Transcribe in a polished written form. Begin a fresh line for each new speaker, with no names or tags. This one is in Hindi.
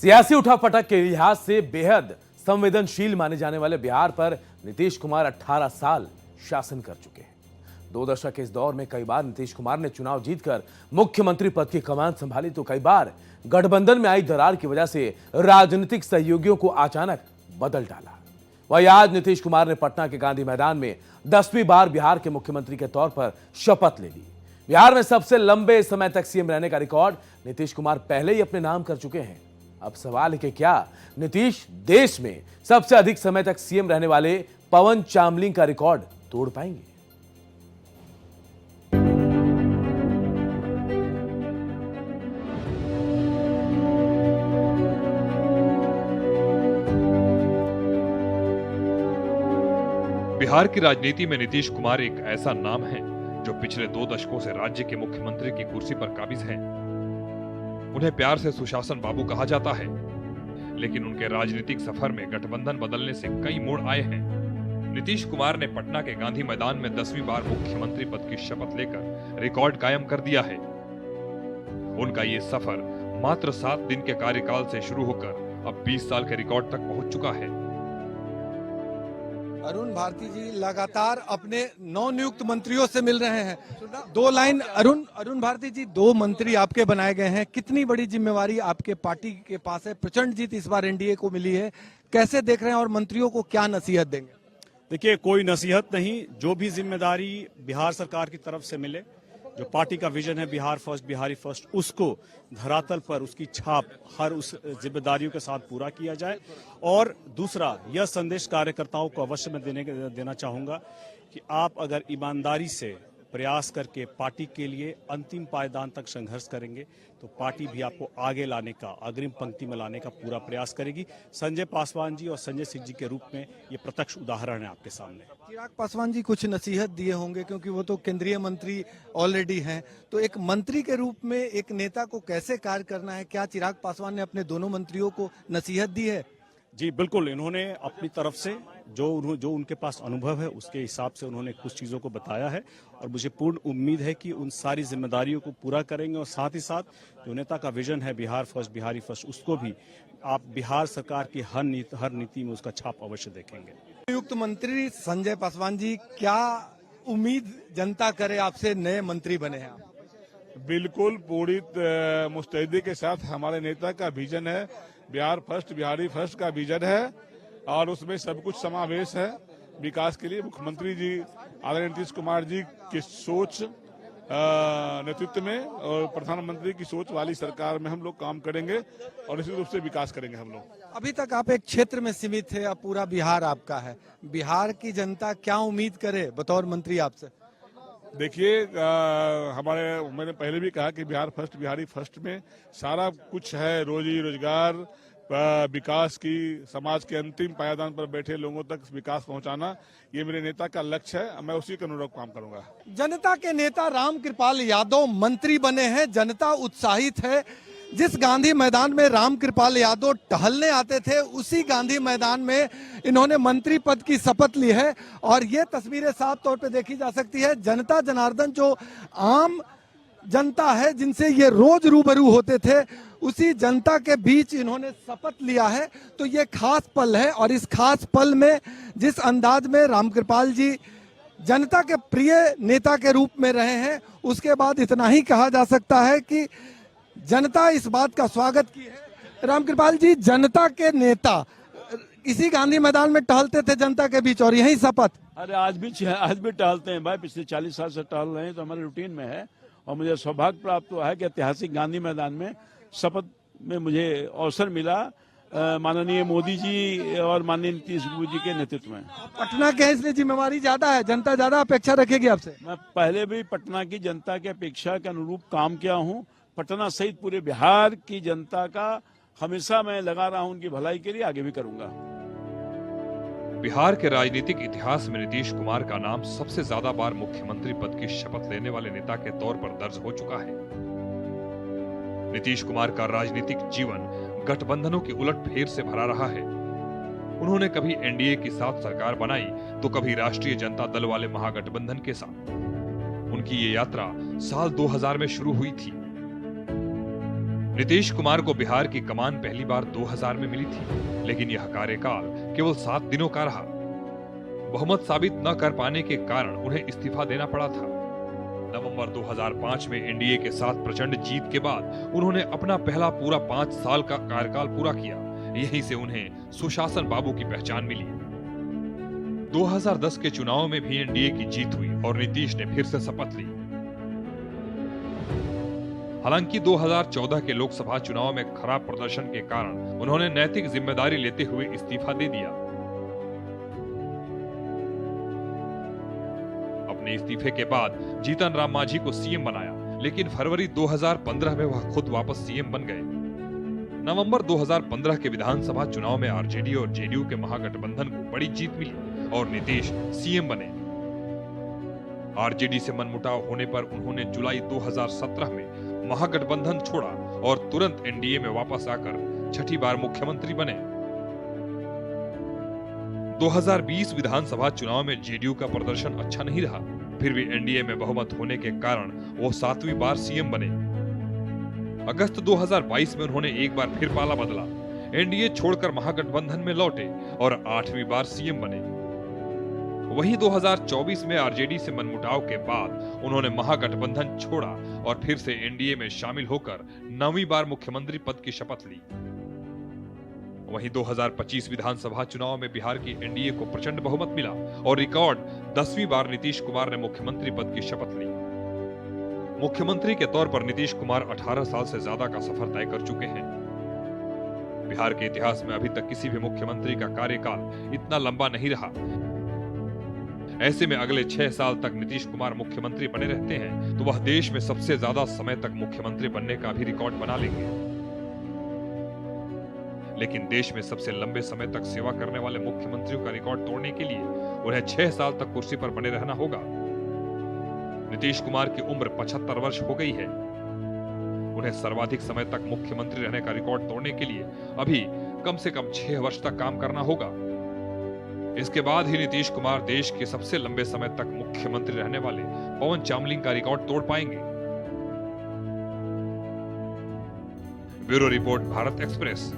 सियासी उठापटक के लिहाज से बेहद संवेदनशील माने जाने वाले बिहार पर नीतीश कुमार 18 साल शासन कर चुके हैं। 2 दशक के इस दौर में कई बार नीतीश कुमार ने चुनाव जीतकर मुख्यमंत्री पद की कमान संभाली, तो कई बार गठबंधन में आई दरार की वजह से राजनीतिक सहयोगियों को अचानक बदल डाला। वही आज नीतीश कुमार ने पटना के गांधी मैदान में 10वीं बार बिहार के मुख्यमंत्री के तौर पर शपथ ले ली। बिहार में सबसे लंबे समय तक सीएम रहने का रिकॉर्ड नीतीश कुमार पहले ही अपने नाम कर चुके हैं। अब सवाल है कि क्या नीतीश देश में सबसे अधिक समय तक सीएम रहने वाले पवन चामलिंग का रिकॉर्ड तोड़ पाएंगे?
बिहार की राजनीति में नीतीश कुमार एक ऐसा नाम है जो पिछले 2 दशकों से राज्य के मुख्यमंत्री की कुर्सी पर काबिज हैं। उन्हें प्यार से सुशासन बाबू कहा जाता है, लेकिन उनके राजनीतिक सफर में गठबंधन बदलने से कई मोड़ आए हैं। नीतीश कुमार ने पटना के गांधी मैदान में 10वीं बार मुख्यमंत्री पद की शपथ लेकर रिकॉर्ड कायम कर दिया है। उनका ये सफर मात्र 7 दिन के कार्यकाल से शुरू होकर अब 20 साल के रिकॉर्ड तक पहुंच चुका है।
अरुण भारती जी लगातार अपने नवनियुक्त मंत्रियों से मिल रहे हैं। 2 लाइन अरुण भारती जी, 2 मंत्री आपके बनाए गए हैं, कितनी बड़ी जिम्मेवारी आपके पार्टी के पास है? प्रचंड जीत इस बार एनडीए को मिली है, कैसे देख रहे हैं और मंत्रियों को क्या नसीहत देंगे?
देखिए, कोई नसीहत नहीं, जो भी जिम्मेदारी बिहार सरकार की तरफ से मिले, जो पार्टी का विजन है बिहार फर्स्ट बिहारी फर्स्ट, उसको धरातल पर उसकी छाप हर उस जिम्मेदारियों के साथ पूरा किया जाए। और दूसरा, यह संदेश कार्यकर्ताओं को अवश्य मैं देना चाहूंगा कि आप अगर ईमानदारी से प्रयास करके पार्टी के लिए अंतिम पायदान तक संघर्ष करेंगे तो पार्टी भी आपको आगे लाने का, अग्रिम पंक्ति में लाने का पूरा प्रयास करेगी। संजय पासवान जी और संजय सिंह जी के रूप में ये प्रत्यक्ष उदाहरण है आपके सामने।
चिराग पासवान जी कुछ नसीहत दिए होंगे क्योंकि वो तो केंद्रीय मंत्री ऑलरेडी हैं, तो एक मंत्री के रूप में एक नेता को कैसे कार्य करना है, क्या चिराग पासवान ने अपने दोनों मंत्रियों को नसीहत दी है?
जी बिल्कुल, इन्होंने अपनी तरफ से जो उनके पास अनुभव है उसके हिसाब से उन्होंने कुछ चीज़ों को बताया है और मुझे पूर्ण उम्मीद है कि उन सारी जिम्मेदारियों को पूरा करेंगे। और साथ ही साथ जो नेता का विजन है बिहार फर्स्ट बिहारी फर्स्ट, उसको भी आप बिहार सरकार की हर नीति में उसका छाप अवश्य देखेंगे।
नियुक्त मंत्री संजय पासवान जी, क्या उम्मीद जनता करे आपसे, नए मंत्री बने हैं आप?
बिल्कुल पूरी मुस्तैदी के साथ हमारे नेता का विजन है, बिहार फर्स्ट बिहारी फर्स्ट का विजन है और उसमें सब कुछ समावेश है विकास के लिए। मुख्यमंत्री जी आदरणीय नीतीश कुमार जी की सोच नेतृत्व में और प्रधानमंत्री की सोच वाली सरकार में हम लोग काम करेंगे और निश्चित रूप से विकास करेंगे हम लोग।
अभी तक आप एक क्षेत्र में सीमित थे, अब पूरा बिहार आपका है। बिहार की जनता क्या उम्मीद करे बतौर मंत्री आपसे?
देखिए, मैंने पहले भी कहा कि बिहार फर्स्ट बिहारी फर्स्ट में सारा कुछ है, रोजी रोजगार, विकास की, समाज के अंतिम पायदान पर बैठे लोगों तक विकास पहुंचाना, ये मेरे नेता का लक्ष्य है। मैं उसी के अनुरूप काम करूंगा।
जनता के नेता रामकृपाल यादव मंत्री बने हैं, जनता उत्साहित है। जिस गांधी मैदान में रामकृपाल यादव टहलने आते थे, उसी गांधी मैदान में इन्होंने मंत्री पद की शपथ ली है और ये तस्वीरें साफ तौर पे देखी जा सकती है। जनता जनार्दन, जो आम जनता है जिनसे ये रोज रूबरू होते थे, उसी जनता के बीच इन्होंने शपथ लिया है। तो ये खास पल है और इस खास पल में जिस अंदाज में रामकृपाल जी जनता के प्रिय नेता के रूप में रहे हैं, उसके बाद इतना ही कहा जा सकता है कि जनता इस बात का स्वागत की है। रामकृपाल जी, जनता के नेता इसी गांधी मैदान में टहलते थे जनता के बीच और यही शपथ?
अरे आज भी टहलते हैं भाई, पिछले 40 साल से टहल रहे हैं, तो हमारे रूटीन में है। और मुझे सौभाग्य प्राप्त हुआ है कि ऐतिहासिक गांधी मैदान में शपथ में मुझे अवसर मिला माननीय मोदी जी और माननीय नीतीश कुमार जी के नेतृत्व में।
पटना के इसलिए जिम्मेवारी ज्यादा है, जनता ज्यादा अपेक्षा रखेगी आपसे?
मैं पहले भी पटना की जनता की अपेक्षा के अनुरूप काम किया हूँ। पटना सहित पूरे बिहार की जनता का हमेशा मैं लगा रहा हूँ उनकी भलाई के लिए, आगे भी करूंगा।
बिहार के राजनीतिक इतिहास में नीतीश कुमार का नाम सबसे ज्यादा बार मुख्यमंत्री पद की शपथ लेने वाले नेता के तौर पर दर्ज हो चुका है। नीतीश कुमार का राजनीतिक जीवन गठबंधनों की उलटफेर से भरा रहा है। उन्होंने कभी एनडीए के साथ सरकार बनाई तो कभी राष्ट्रीय जनता दल वाले महागठबंधन के साथ। उनकी ये यात्रा साल 2000 में शुरू हुई थी। नीतीश कुमार को बिहार की कमान पहली बार 2000 में मिली थी, लेकिन यह कार्यकाल केवल 7 दिनों का रहा। बहुमत साबित न कर पाने के कारण उन्हें इस्तीफा देना पड़ा था। नवंबर 2005 में एनडीए के साथ प्रचंड जीत के बाद उन्होंने अपना पहला पूरा 5 साल का कार्यकाल पूरा किया। यहीं से उन्हें सुशासन बाबू की पहचान मिली। 2010 के चुनाव में भी एनडीए की जीत हुई और नीतीश ने फिर से शपथ ली। हालांकि 2014 के लोकसभा चुनाव में खराब प्रदर्शन के कारण उन्होंने नैतिक जिम्मेदारी लेते हुए इस्तीफा दे दिया। अपने इस्तीफे के बाद जीतन राम मांझी को सीएम बनाया, लेकिन फरवरी 2015 में वह खुद वापस सीएम बन गए। नवंबर 2015 के विधानसभा चुनाव में आरजेडी और जेडीयू के महागठबंधन को बड़ी जीत मिली और नीतीश सीएम बने। आरजेडी से मनमुटाव होने पर उन्होंने जुलाई 2017 में महागठबंधन छोड़ा और तुरंत एनडीए में वापस आकर छठी बार मुख्यमंत्री बने। 2020 विधानसभा चुनाव में जेडीयू का प्रदर्शन अच्छा नहीं रहा, फिर भी एनडीए में बहुमत होने के कारण वो 7वीं बार सीएम बने। अगस्त 2022 में उन्होंने एक बार फिर पाला बदला, एनडीए छोड़कर महागठबंधन में लौटे और 8वीं बार सीएम बने। वहीं 2024 में आरजेडी से मनमुटाव के बाद उन्होंने महागठबंधन छोड़ा और फिर से एनडीए में शामिल होकर 9वीं बार मुख्यमंत्री पद की शपथ ली। वहीं 2025 विधानसभा चुनाव में बिहार की एनडीए को प्रचंड बहुमत मिला और रिकॉर्ड 10वीं बार नीतीश कुमार ने मुख्यमंत्री पद की शपथ ली। मुख्यमंत्री के तौर पर नीतीश कुमार 18 साल से ज्यादा का सफर तय कर चुके हैं। बिहार के इतिहास में अभी तक किसी भी मुख्यमंत्री का कार्यकाल इतना लंबा नहीं रहा। ऐसे में अगले 6 साल तक नीतीश कुमार मुख्यमंत्री बने रहते हैं तो वह देश में सबसे ज्यादा समय तक मुख्यमंत्री बनने का भी रिकॉर्ड बना लेंगे। लेकिन देश में सबसे लंबे समय तक सेवा करने वाले मुख्यमंत्रियों का रिकॉर्ड तोड़ने के लिए उन्हें 6 साल तक कुर्सी पर बने रहना होगा। नीतीश कुमार की उम्र 75 वर्ष हो गई है। उन्हें सर्वाधिक समय तक मुख्यमंत्री रहने का रिकॉर्ड तोड़ने के लिए अभी कम से कम 6 वर्ष तक काम करना होगा। इसके बाद ही नीतीश कुमार देश के सबसे लंबे समय तक मुख्यमंत्री रहने वाले पवन चामलिंग का रिकॉर्ड तोड़ पाएंगे। Bureau report, Bharat express.